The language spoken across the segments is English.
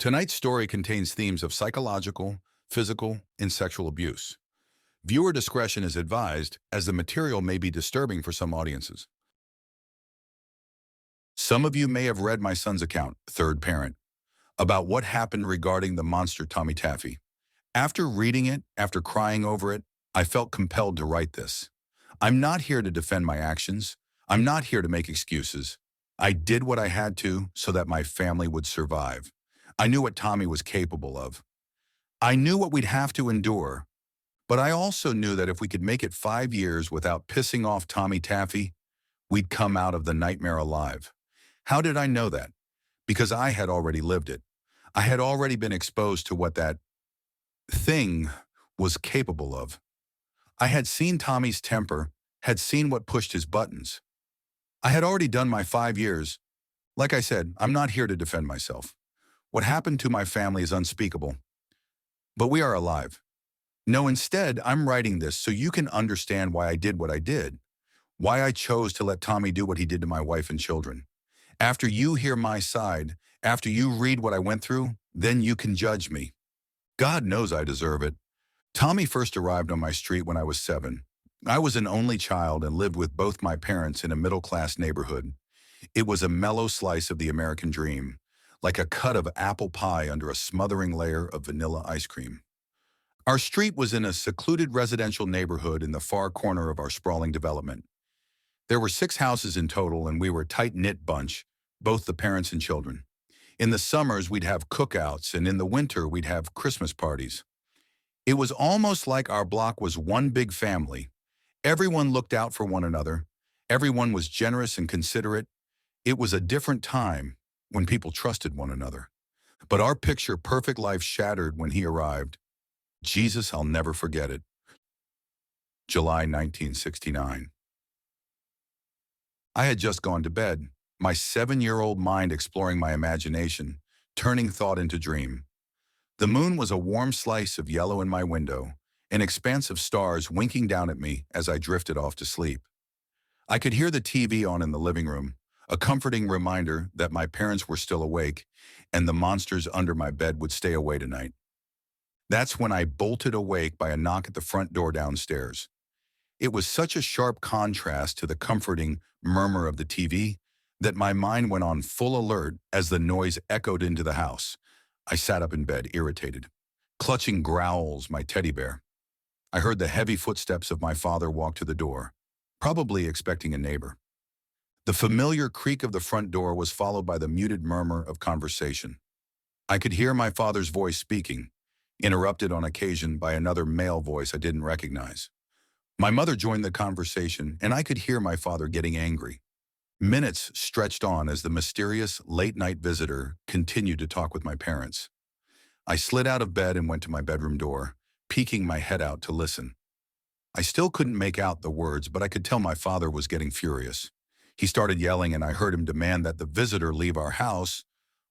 Tonight's story contains themes of psychological, physical, and sexual abuse. Viewer discretion is advised, as the material may be disturbing for some audiences. Some of you may have read my son's account, Third Parent, about what happened regarding the monster Tommy Taffy. After reading it, after crying over it, I felt compelled to write this. I'm not here to defend my actions. I'm not here to make excuses. I did what I had to so that my family would survive. I knew what Tommy was capable of. I knew what we'd have to endure, but I also knew that if we could make it 5 years without pissing off Tommy Taffy, we'd come out of the nightmare alive. How did I know that? Because I had already lived it. I had already been exposed to what that thing was capable of. I had seen Tommy's temper, had seen what pushed his buttons. I had already done my 5 years. Like I said, I'm not here to defend myself. What happened to my family is unspeakable. But we are alive. No, instead, I'm writing this so you can understand why I did what I did, why I chose to let Tommy do what he did to my wife and children. After you hear my side, after you read what I went through, then you can judge me. God knows I deserve it. Tommy first arrived on my street when I was 7. I was an only child and lived with both my parents in a middle-class neighborhood. It was a mellow slice of the American dream, like a cut of apple pie under a smothering layer of vanilla ice cream. Our street was in a secluded residential neighborhood in the far corner of our sprawling development. There were 6 houses in total, and we were a tight-knit bunch, both the parents and children. In the summers, we'd have cookouts, and in the winter, we'd have Christmas parties. It was almost like our block was one big family. Everyone looked out for one another. Everyone was generous and considerate. It was a different time when people trusted one another. But our picture-perfect life shattered when he arrived. Jesus, I'll never forget it. July 1969. I had just gone to bed, my 7-year-old mind exploring my imagination, turning thought into dream. The moon was a warm slice of yellow in my window, an expanse of stars winking down at me as I drifted off to sleep. I could hear the TV on in the living room, a comforting reminder that my parents were still awake and the monsters under my bed would stay away tonight. That's when I bolted awake by a knock at the front door downstairs. It was such a sharp contrast to the comforting murmur of the TV that my mind went on full alert as the noise echoed into the house. I sat up in bed, irritated, clutching Growls, my teddy bear. I heard the heavy footsteps of my father walk to the door, probably expecting a neighbor. The familiar creak of the front door was followed by the muted murmur of conversation. I could hear my father's voice speaking, interrupted on occasion by another male voice I didn't recognize. My mother joined the conversation, and I could hear my father getting angry. Minutes stretched on as the mysterious late-night visitor continued to talk with my parents. I slid out of bed and went to my bedroom door, peeking my head out to listen. I still couldn't make out the words, but I could tell my father was getting furious. He started yelling, and I heard him demand that the visitor leave our house,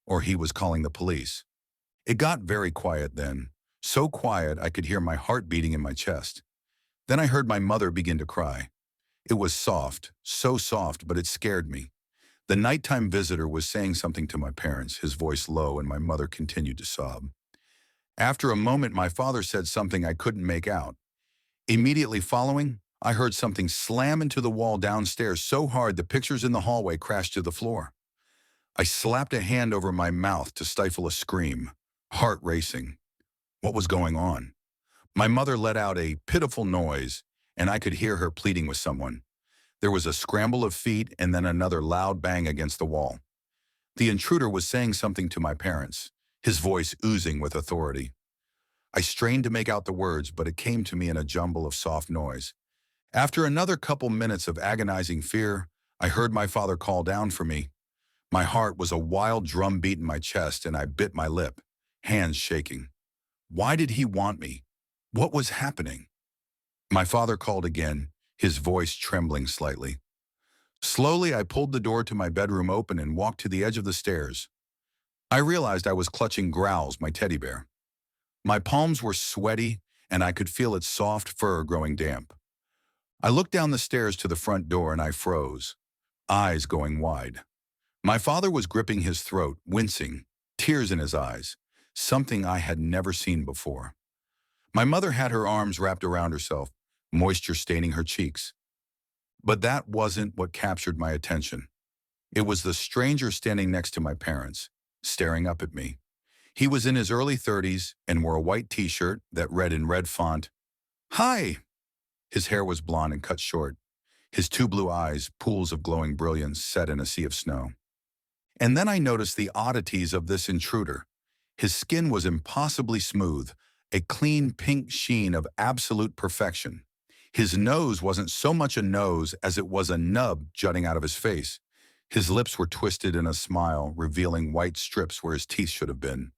or he was calling the police. It got very quiet then, so quiet I could hear my heart beating in my chest. Then I heard my mother begin to cry. It was soft, so soft, but it scared me. The nighttime visitor was saying something to my parents, his voice low, and my mother continued to sob. After a moment, my father said something I couldn't make out. Immediately following, I heard something slam into the wall downstairs so hard the pictures in the hallway crashed to the floor. I slapped a hand over my mouth to stifle a scream, heart racing. What was going on? My mother let out a pitiful noise, and I could hear her pleading with someone. There was a scramble of feet and then another loud bang against the wall. The intruder was saying something to my parents, his voice oozing with authority. I strained to make out the words, but it came to me in a jumble of soft noise. After another couple minutes of agonizing fear, I heard my father call down for me. My heart was a wild drum beat in my chest, and I bit my lip, hands shaking. Why did he want me? What was happening? My father called again, his voice trembling slightly. Slowly, I pulled the door to my bedroom open and walked to the edge of the stairs. I realized I was clutching Growls, my teddy bear. My palms were sweaty, and I could feel its soft fur growing damp. I looked down the stairs to the front door and I froze, eyes going wide. My father was gripping his throat, wincing, tears in his eyes. something I had never seen before. My mother had her arms wrapped around herself, moisture staining her cheeks. But that wasn't what captured my attention. It was the stranger standing next to my parents, staring up at me. He was in his early 30s and wore a white t-shirt that read in red font, "Hi!" His hair was blonde and cut short. His two blue eyes, pools of glowing brilliance set in a sea of snow. And then I noticed the oddities of this intruder. His skin was impossibly smooth, a clean pink sheen of absolute perfection. His nose wasn't so much a nose as it was a nub jutting out of his face. His lips were twisted in a smile, revealing white strips where his teeth should have been.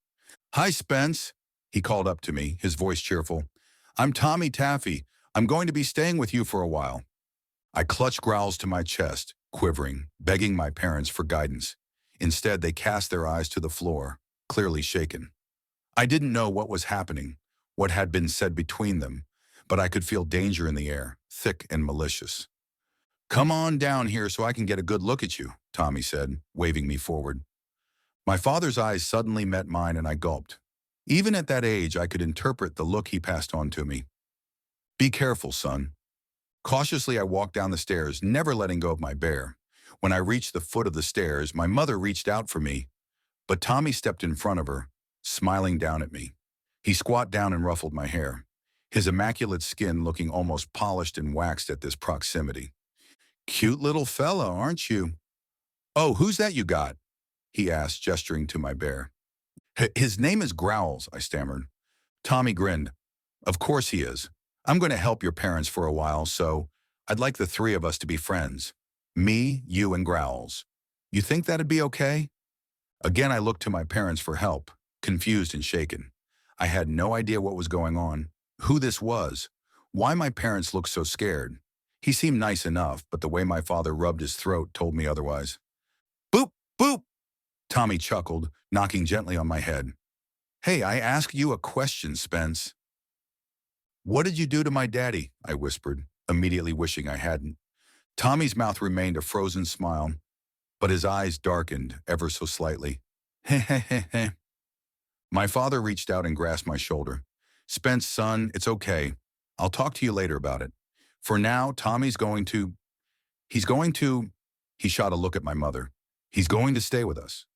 "Hi, Spence," he called up to me, his voice cheerful. "I'm Tommy Taffy. I'm going to be staying with you for a while." I clutched Growls to my chest, quivering, begging my parents for guidance. Instead, they cast their eyes to the floor, clearly shaken. I didn't know what was happening, what had been said between them, but I could feel danger in the air, thick and malicious. "Come on down here so I can get a good look at you," Tommy said, waving me forward. My father's eyes suddenly met mine and I gulped. Even at that age, I could interpret the look he passed on to me. "Be careful, son." Cautiously, I walked down the stairs, never letting go of my bear. When I reached the foot of the stairs, my mother reached out for me, but Tommy stepped in front of her, smiling down at me. He squat down and ruffled my hair, his immaculate skin looking almost polished and waxed at this proximity. "Cute little fella, aren't you?" "Oh, who's that you got?" he asked, gesturing to my bear. His name is Growls," I stammered. Tommy grinned. "Of course he is. I'm going to help your parents for a while, so I'd like the three of us to be friends. Me, you, and Growls. You think that'd be okay?" Again, I looked to my parents for help, confused and shaken. I had no idea what was going on, who this was, why my parents looked so scared. He seemed nice enough, but the way my father rubbed his throat told me otherwise. "Boop, boop," Tommy chuckled, knocking gently on my head. "Hey, I asked you a question, Spence." "What did you do to my daddy?" I whispered, immediately wishing I hadn't. Tommy's mouth remained a frozen smile, but his eyes darkened ever so slightly. "Heh heh heh heh." My father reached out and grasped my shoulder. "Spence, son, it's okay. I'll talk to you later about it. For now, Tommy's going to... He's going to..." He shot a look at my mother. "He's going to stay with us."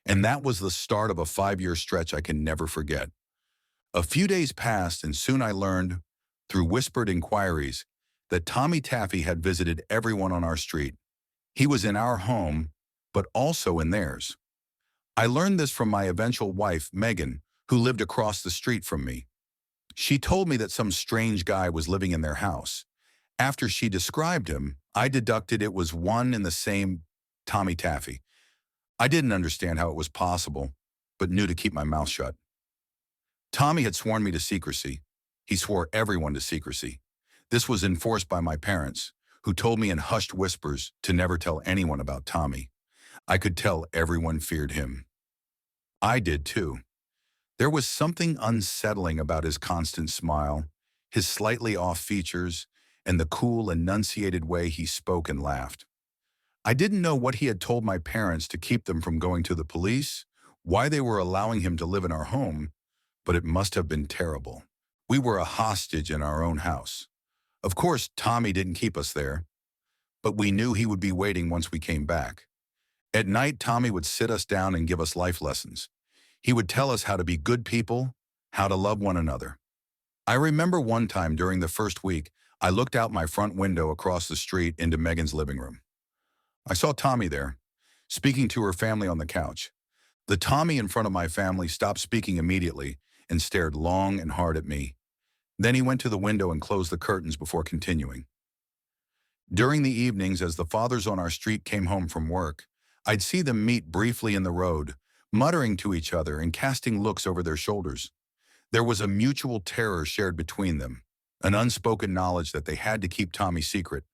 And that was the start of a 5-year stretch I can never forget. A few days passed, and soon I learned, through whispered inquiries, that Tommy Taffy had visited everyone on our street. He was in our home, but also in theirs. I learned this from my eventual wife, Megan, who lived across the street from me. She told me that some strange guy was living in their house. After she described him, I deducted it was one and the same Tommy Taffy. I didn't understand how it was possible, but knew to keep my mouth shut. Tommy had sworn me to secrecy. He swore everyone to secrecy. This was enforced by my parents, who told me in hushed whispers to never tell anyone about Tommy. I could tell everyone feared him. I did too. There was something unsettling about his constant smile, his slightly off features, and the cool, enunciated way he spoke and laughed. I didn't know what he had told my parents to keep them from going to the police, why they were allowing him to live in our home, but it must have been terrible. We were a hostage in our own house. Of course, Tommy didn't keep us there, but we knew he would be waiting once we came back. At night, Tommy would sit us down and give us life lessons. He would tell us how to be good people, how to love one another. I remember one time during the first week, I looked out my front window across the street into Megan's living room. I saw Tommy there, speaking to her family on the couch. The Tommy in front of my family stopped speaking immediately and stared long and hard at me. Then he went to the window and closed the curtains before continuing. During the evenings, as the fathers on our street came home from work, I'd see them meet briefly in the road, muttering to each other and casting looks over their shoulders. There was a mutual terror shared between them, an unspoken knowledge that they had to keep Tommy secret,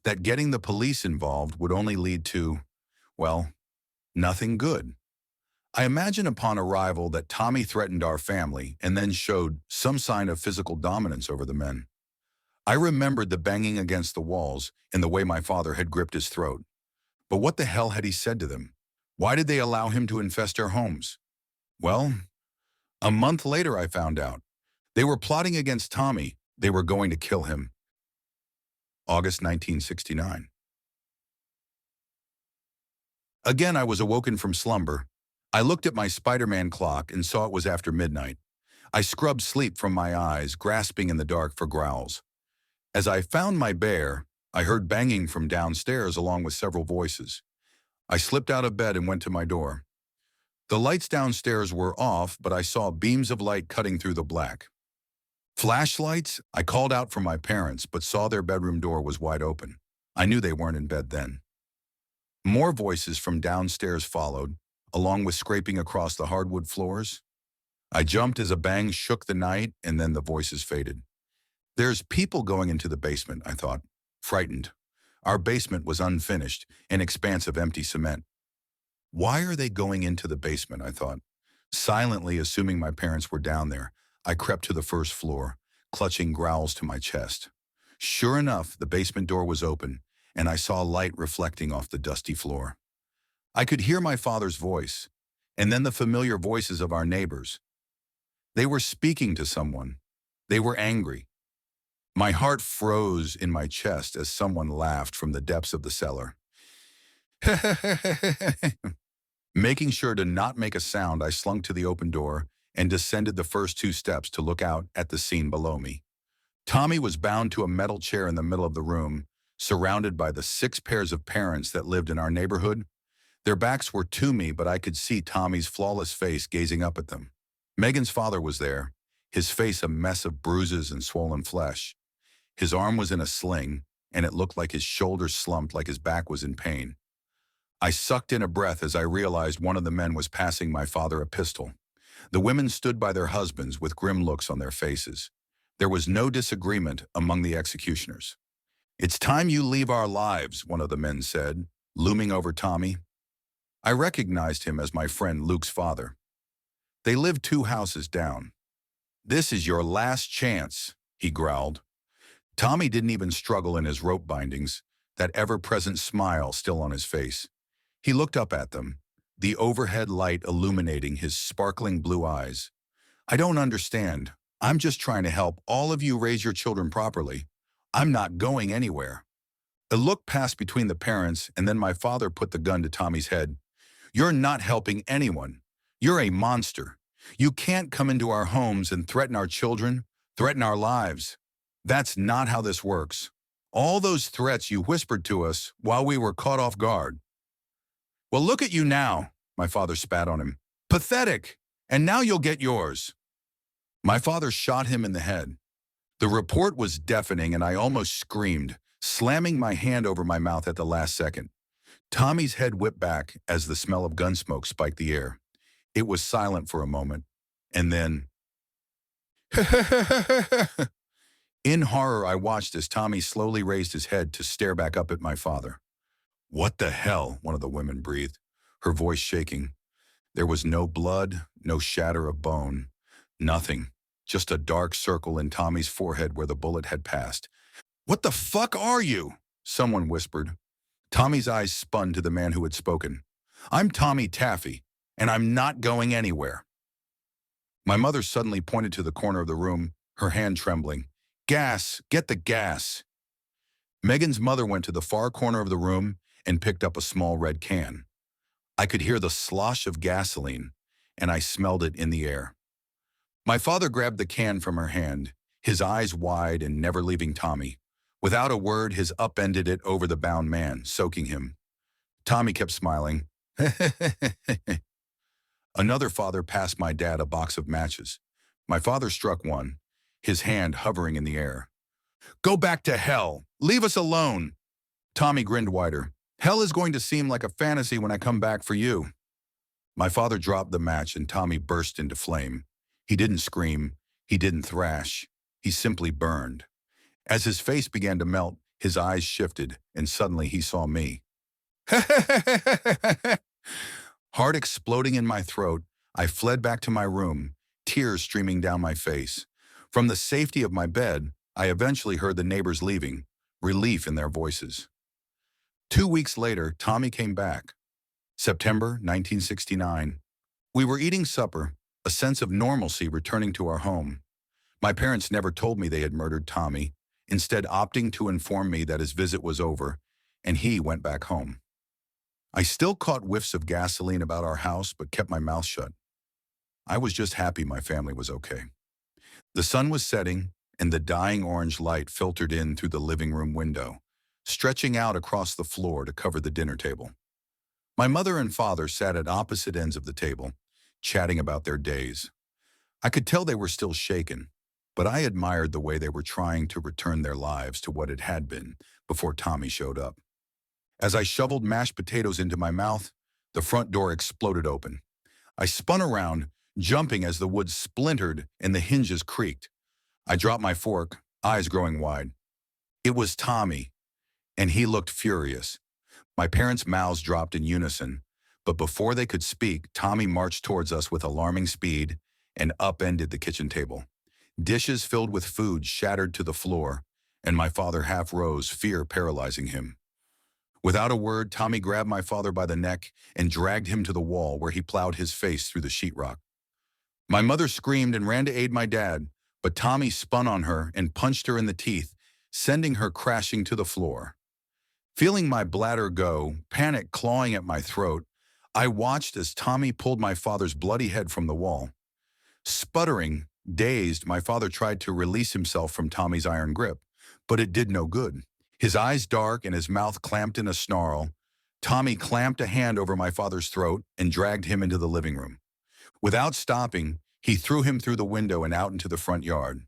that getting the police involved would only lead to, well, nothing good. I imagine upon arrival that Tommy threatened our family and then showed some sign of physical dominance over the men. I remembered the banging against the walls and the way my father had gripped his throat. But what the hell had he said to them? Why did they allow him to infest our homes? Well, A month later, I found out. They were plotting against Tommy. They were going to kill him. August 1969. Again, I was awoken from slumber. I looked at my Spider-Man clock and saw it was after midnight. I scrubbed sleep from my eyes, grasping in the dark for growls. As I found my bear, I heard banging from downstairs along with several voices. I slipped out of bed and went to my door. The lights downstairs were off, but I saw beams of light cutting through the black. Flashlights? I called out for my parents, but saw their bedroom door was wide open. I knew they weren't in bed then. More voices from downstairs followed, along with scraping across the hardwood floors. I jumped as a bang shook the night, and then the voices faded. There's people going into the basement, I thought, frightened. Our basement was unfinished, an expanse of empty cement. Why are they going into the basement, I thought. Silently, assuming my parents were down there, I crept to the first floor, clutching growls to my chest. Sure enough, the basement door was open, and I saw light reflecting off the dusty floor. I could hear my father's voice, and then the familiar voices of our neighbors. They were speaking to someone. They were angry. My heart froze in my chest as someone laughed from the depths of the cellar. Making sure to not make a sound, I slunk to the open door and descended the first 2 steps to look out at the scene below me. Tommy was bound to a metal chair in the middle of the room, surrounded by the 6 pairs of parents that lived in our neighborhood. Their backs were to me, but I could see Tommy's flawless face gazing up at them. Megan's father was there, his face a mess of bruises and swollen flesh. His arm was in a sling, and it looked like his shoulders slumped like his back was in pain. I sucked in a breath as I realized one of the men was passing my father a pistol. The women stood by their husbands with grim looks on their faces. There was no disagreement among the executioners. "It's time you leave our lives," one of the men said, looming over Tommy. I recognized him as my friend Luke's father. They lived 2 houses down. "This is your last chance," he growled. Tommy didn't even struggle in his rope bindings, that ever-present smile still on his face. He looked up at them, the overhead light illuminating his sparkling blue eyes. "I don't understand. I'm just trying to help all of you raise your children properly. I'm not going anywhere." A look passed between the parents, and then my father put the gun to Tommy's head. "You're not helping anyone. You're a monster. You can't come into our homes and threaten our children, threaten our lives. That's not how this works. All those threats you whispered to us while we were caught off guard." "Well, look at you now," my father spat on him. "Pathetic. And now you'll get yours." My father shot him in the head. The report was deafening, and I almost screamed, slamming my hand over my mouth at the last second. Tommy's head whipped back as the smell of gun smoke spiked the air. It was silent for a moment, and then... In horror, I watched as Tommy slowly raised his head to stare back up at my father. "What the hell?" one of the women breathed, her voice shaking. There was no blood, no shatter of bone, nothing. Just a dark circle in Tommy's forehead where the bullet had passed. "What the fuck are you?" someone whispered. Tommy's eyes spun to the man who had spoken. "I'm Tommy Taffy, and I'm not going anywhere." My mother suddenly pointed to the corner of the room, her hand trembling. "Gas! Get the gas!" Megan's mother went to the far corner of the room and picked up a small red can. I could hear the slosh of gasoline, and I smelled it in the air. My father grabbed the can from her hand, his eyes wide and never leaving Tommy. Without a word, his upended it over the bound man, soaking him. Tommy kept smiling. Another father passed my dad a box of matches. My father struck one, his hand hovering in the air. "Go back to hell! Leave us alone!" Tommy grinned wider. "Hell is going to seem like a fantasy when I come back for you." My father dropped the match and Tommy burst into flame. He didn't scream. He didn't thrash. He simply burned. As his face began to melt, his eyes shifted, and suddenly he saw me. Heart exploding in my throat, I fled back to my room, tears streaming down my face. From the safety of my bed, I eventually heard the neighbors leaving, relief in their voices. 2 weeks later, Tommy came back. September 1969. We were eating supper, a sense of normalcy returning to our home. My parents never told me they had murdered Tommy, instead opting to inform me that his visit was over and he went back home. I still caught whiffs of gasoline about our house but kept my mouth shut. I was just happy my family was okay. The sun was setting, and the dying orange light filtered in through the living room window, stretching out across the floor to cover the dinner table. My mother and father sat at opposite ends of the table, chatting about their days. I could tell they were still shaken, but I admired the way they were trying to return their lives to what it had been before Tommy showed up. As I shoveled mashed potatoes into my mouth, the front door exploded open. I spun around, jumping as the wood splintered and the hinges creaked. I dropped my fork, eyes growing wide. It was Tommy, and he looked furious. My parents' mouths dropped in unison, but before they could speak, Tommy marched towards us with alarming speed and upended the kitchen table. Dishes filled with food shattered to the floor, and my father half rose, fear paralyzing him. Without a word, Tommy grabbed my father by the neck and dragged him to the wall where he plowed his face through the sheetrock. My mother screamed and ran to aid my dad, but Tommy spun on her and punched her in the teeth, sending her crashing to the floor. Feeling my bladder go, panic clawing at my throat, I watched as Tommy pulled my father's bloody head from the wall. Sputtering, dazed, my father tried to release himself from Tommy's iron grip, but it did no good. His eyes dark and his mouth clamped in a snarl, Tommy clamped a hand over my father's throat and dragged him into the living room. Without stopping, he threw him through the window and out into the front yard.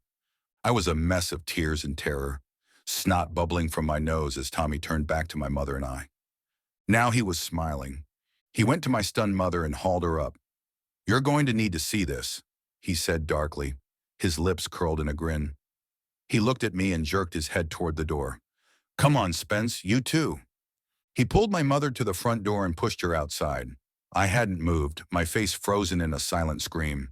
I was a mess of tears and terror, snot bubbling from my nose as Tommy turned back to my mother and I. Now he was smiling. He went to my stunned mother and hauled her up. "You're going to need to see this," he said darkly, his lips curled in a grin. He looked at me and jerked his head toward the door. "Come on, Spence, you too." He pulled my mother to the front door and pushed her outside. I hadn't moved, my face frozen in a silent scream.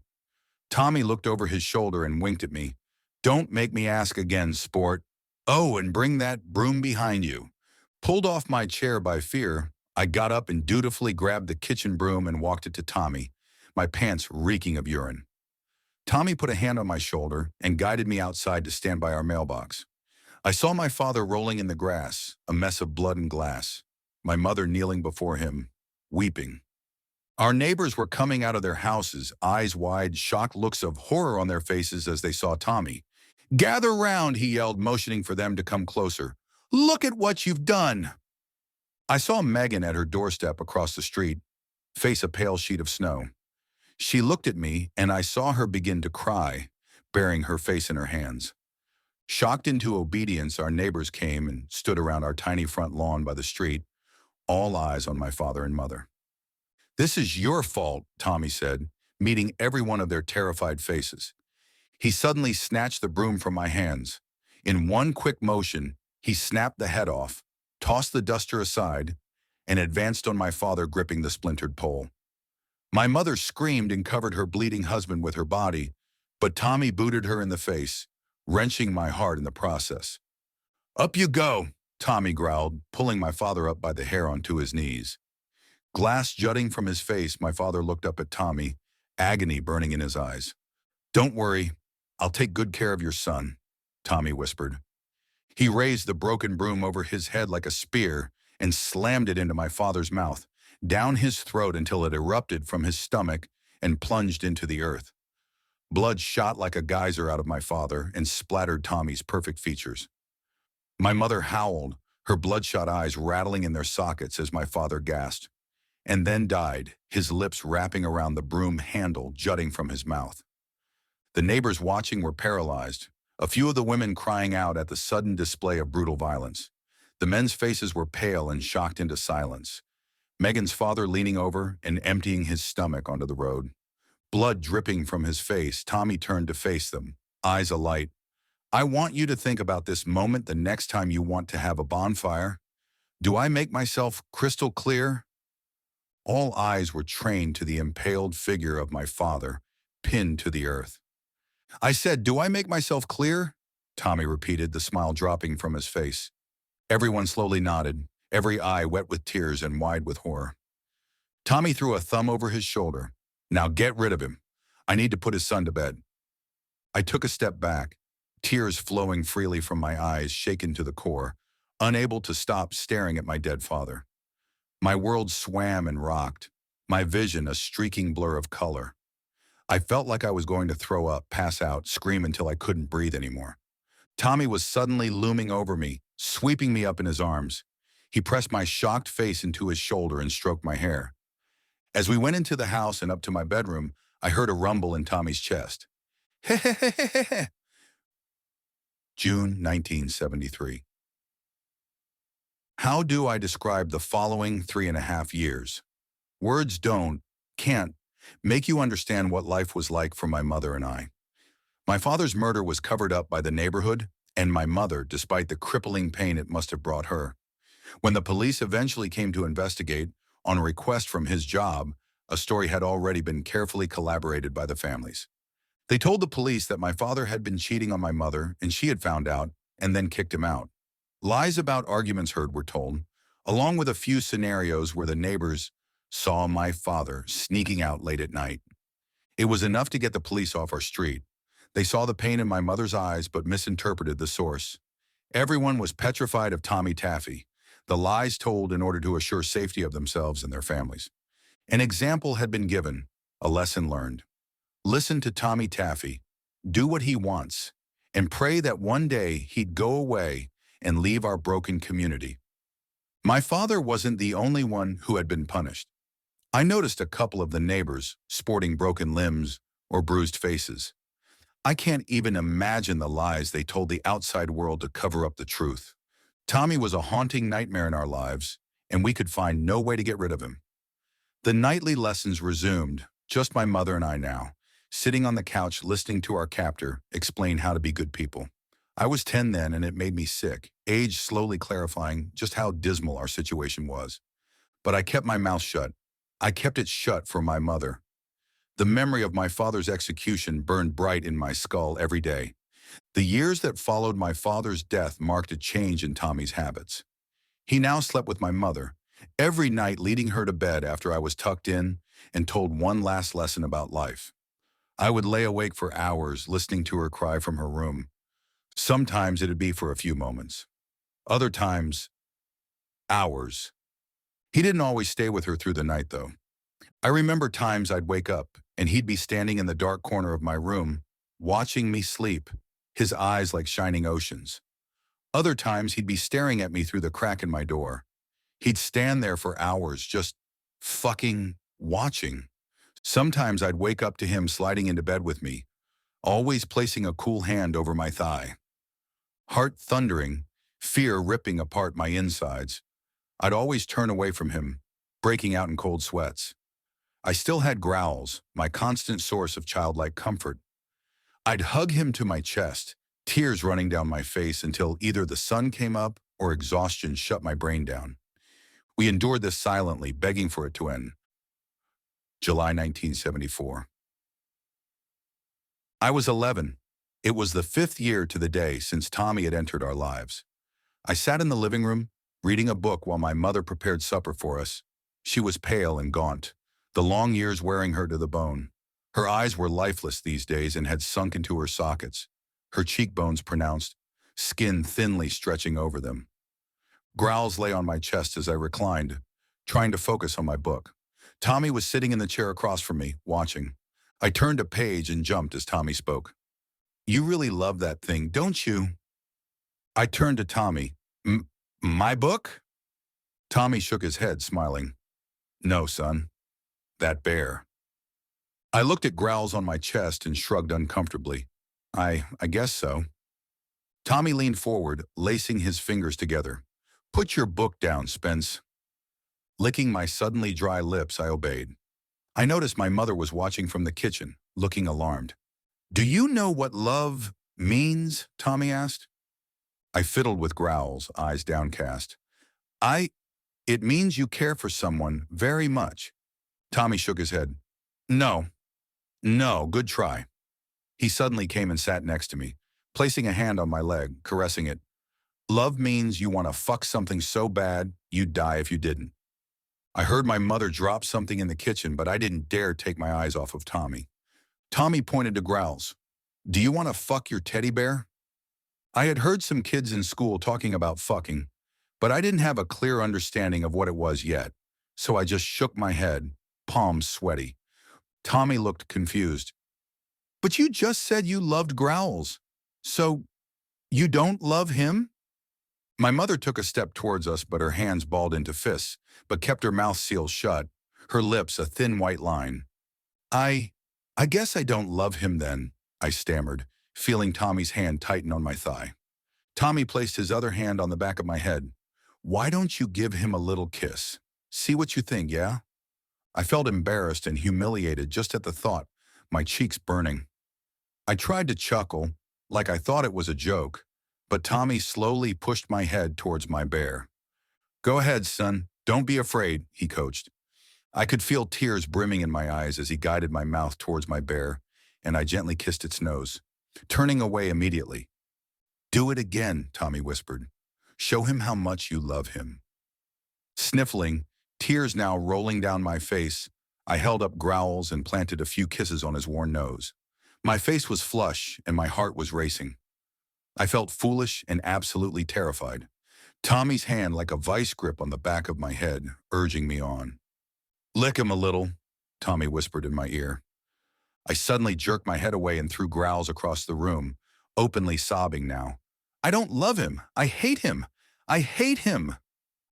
Tommy looked over his shoulder and winked at me. "Don't make me ask again, sport. Oh, and bring that broom behind you." Pulled off my chair by fear, I got up and dutifully grabbed the kitchen broom and walked it to Tommy, my pants reeking of urine. Tommy put a hand on my shoulder and guided me outside to stand by our mailbox. I saw my father rolling in the grass, a mess of blood and glass, my mother kneeling before him, weeping. Our neighbors were coming out of their houses, eyes wide, shocked looks of horror on their faces as they saw Tommy. "Gather round," he yelled, motioning for them to come closer. "Look at what you've done." I saw Megan at her doorstep across the street, face a pale sheet of snow. She looked at me, and I saw her begin to cry, burying her face in her hands. Shocked into obedience, our neighbors came and stood around our tiny front lawn by the street, all eyes on my father and mother. "This is your fault," Tommy said, meeting every one of their terrified faces. He suddenly snatched the broom from my hands. In one quick motion, he snapped the head off, tossed the duster aside, and advanced on my father, gripping the splintered pole. My mother screamed and covered her bleeding husband with her body, but Tommy booted her in the face, wrenching my heart in the process. "Up you go," Tommy growled, pulling my father up by the hair onto his knees. Glass jutting from his face, my father looked up at Tommy, agony burning in his eyes. "Don't worry, I'll take good care of your son," Tommy whispered. He raised the broken broom over his head like a spear and slammed it into my father's mouth, down his throat until it erupted from his stomach and plunged into the earth. Blood shot like a geyser out of my father and splattered Tommy's perfect features. My mother howled, her bloodshot eyes rattling in their sockets as my father gasped, and then died, his lips wrapping around the broom handle jutting from his mouth. The neighbors watching were paralyzed, a few of the women crying out at the sudden display of brutal violence. The men's faces were pale and shocked into silence. Megan's father leaning over and emptying his stomach onto the road. Blood dripping from his face, Tommy turned to face them, eyes alight. "I want you to think about this moment the next time you want to have a bonfire. Do I make myself crystal clear?" All eyes were trained to the impaled figure of my father, pinned to the earth. "I said, do I make myself clear?" Tommy repeated, the smile dropping from his face. Everyone slowly nodded, every eye wet with tears and wide with horror. Tommy threw a thumb over his shoulder. "Now get rid of him. I need to put his son to bed. I took a step back, tears flowing freely from my eyes, shaken to the core, unable to stop staring at my dead father. My world swam and rocked, my vision a streaking blur of color. I felt like I was going to throw up, pass out, scream until I couldn't breathe anymore. Tommy was suddenly looming over me, sweeping me up in his arms. He pressed my shocked face into his shoulder and stroked my hair. As we went into the house and up to my bedroom, I heard a rumble in Tommy's chest. Hehehehe. June 1973. How do I describe the following 3.5 years? Words can't, make you understand what life was like for my mother and I. My father's murder was covered up by the neighborhood and my mother, despite the crippling pain it must have brought her. When the police eventually came to investigate, on a request from his job, a story had already been carefully collaborated by the families. They told the police that my father had been cheating on my mother and she had found out and then kicked him out. Lies about arguments heard were told, along with a few scenarios where the neighbors saw my father sneaking out late at night. It was enough to get the police off our street. They saw the pain in my mother's eyes but misinterpreted the source. Everyone was petrified of Tommy Taffy, the lies told in order to assure safety of themselves and their families. An example had been given, a lesson learned. Listen to Tommy Taffy, do what he wants, and pray that one day he'd go away and leave our broken community. My father wasn't the only one who had been punished. I noticed a couple of the neighbors sporting broken limbs or bruised faces. I can't even imagine the lies they told the outside world to cover up the truth. Tommy was a haunting nightmare in our lives, and we could find no way to get rid of him. The nightly lessons resumed, just my mother and I now, sitting on the couch listening to our captor explain how to be good people. I was 10 then, and it made me sick, age slowly clarifying just how dismal our situation was. But I kept my mouth shut. I kept it shut for my mother. The memory of my father's execution burned bright in my skull every day. The years that followed my father's death marked a change in Tommy's habits. He now slept with my mother, every night leading her to bed after I was tucked in and told one last lesson about life. I would lay awake for hours listening to her cry from her room. Sometimes it'd be for a few moments. Other times, hours. He didn't always stay with her through the night, though. I remember times I'd wake up and he'd be standing in the dark corner of my room, watching me sleep, his eyes like shining oceans. Other times he'd be staring at me through the crack in my door. He'd stand there for hours just fucking watching. Sometimes I'd wake up to him sliding into bed with me, always placing a cool hand over my thigh. Heart thundering, fear ripping apart my insides. I'd always turn away from him, breaking out in cold sweats. I still had growls, my constant source of childlike comfort. I'd hug him to my chest, tears running down my face until either the sun came up or exhaustion shut my brain down. We endured this silently, begging for it to end. July 1974. I was 11. It was the 5th year to the day since Tommy had entered our lives. I sat in the living room, reading a book while my mother prepared supper for us. She was pale and gaunt, the long years wearing her to the bone. Her eyes were lifeless these days and had sunk into her sockets, her cheekbones pronounced, skin thinly stretching over them. Growls lay on my chest as I reclined, trying to focus on my book. Tommy was sitting in the chair across from me, watching. I turned a page and jumped as Tommy spoke. "You really love that thing, don't you?" I turned to Tommy. My book?" Tommy shook his head, smiling. "No, son. That bear." I looked at growls on my chest and shrugged uncomfortably. I guess so." Tommy leaned forward, lacing his fingers together. "Put your book down, Spence." Licking my suddenly dry lips, I obeyed. I noticed my mother was watching from the kitchen, looking alarmed. "Do you know what love means?" Tommy asked. I fiddled with growls, eyes downcast. It means you care for someone very much." Tommy shook his head. No, good try." He suddenly came and sat next to me, placing a hand on my leg, caressing it. "Love means you want to fuck something so bad, you'd die if you didn't." I heard my mother drop something in the kitchen, but I didn't dare take my eyes off of Tommy. Tommy pointed to Growls. Do you want to fuck your teddy bear? I had heard some kids in school talking about fucking, but I didn't have a clear understanding of what it was yet, so I just shook my head, palms sweaty. Tommy looked confused. But you just said you loved Growls. So, you don't love him? My mother took a step towards us, but her hands balled into fists, but kept her mouth sealed shut, her lips a thin white line. I guess I don't love him then, I stammered, feeling Tommy's hand tighten on my thigh. Tommy placed his other hand on the back of my head. Why don't you give him a little kiss? See what you think, yeah? I felt embarrassed and humiliated just at the thought, my cheeks burning. I tried to chuckle, like I thought it was a joke, but Tommy slowly pushed my head towards my bear. Go ahead, son. Don't be afraid, he coached. I could feel tears brimming in my eyes as he guided my mouth towards my bear, and I gently kissed its nose, turning away immediately. Do it again, Tommy whispered. Show him how much you love him. Sniffling, tears now rolling down my face, I held up Growls and planted a few kisses on his worn nose. My face was flush and my heart was racing. I felt foolish and absolutely terrified. Tommy's hand like a vice grip on the back of my head, urging me on. Lick him a little, Tommy whispered in my ear. I suddenly jerked my head away and threw Growls across the room, openly sobbing now. I don't love him. I hate him. I hate him.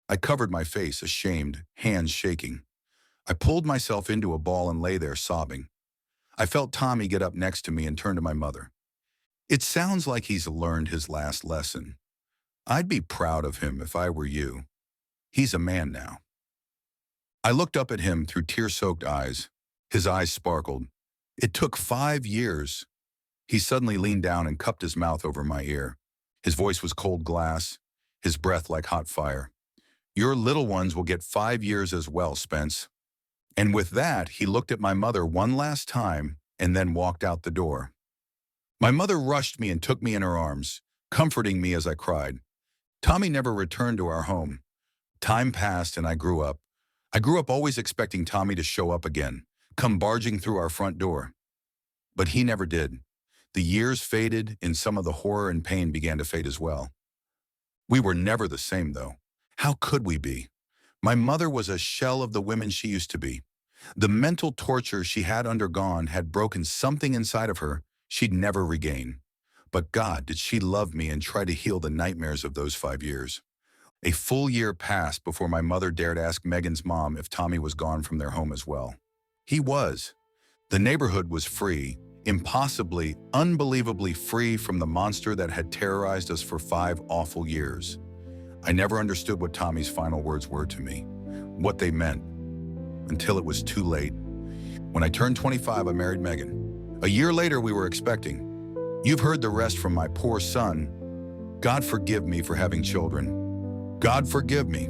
I covered my face, ashamed, hands shaking. I pulled myself into a ball and lay there sobbing. I felt Tommy get up next to me and turn to my mother. It sounds like he's learned his last lesson. I'd be proud of him if I were you. He's a man now. I looked up at him through tear-soaked eyes. His eyes sparkled. It took 5 years. He suddenly leaned down and cupped his mouth over my ear. His voice was cold glass, his breath like hot fire. Your little ones will get 5 years as well, Spence. And with that, he looked at my mother one last time and then walked out the door. My mother rushed me and took me in her arms, comforting me as I cried. Tommy never returned to our home. Time passed and I grew up. I grew up always expecting Tommy to show up again, come barging through our front door. But he never did. The years faded and some of the horror and pain began to fade as well. We were never the same, though. How could we be? My mother was a shell of the women she used to be. The mental torture she had undergone had broken something inside of her she'd never regain. But God, did she love me and try to heal the nightmares of those 5 years. A full year passed before my mother dared ask Megan's mom if Tommy was gone from their home as well. He was. The neighborhood was free, impossibly, unbelievably free from the monster that had terrorized us for 5 awful years. I never understood what Tommy's final words were to me, what they meant, until it was too late. When I turned 25, I married Megan. A year later, we were expecting. You've heard the rest from my poor son. God forgive me for having children. God forgive me.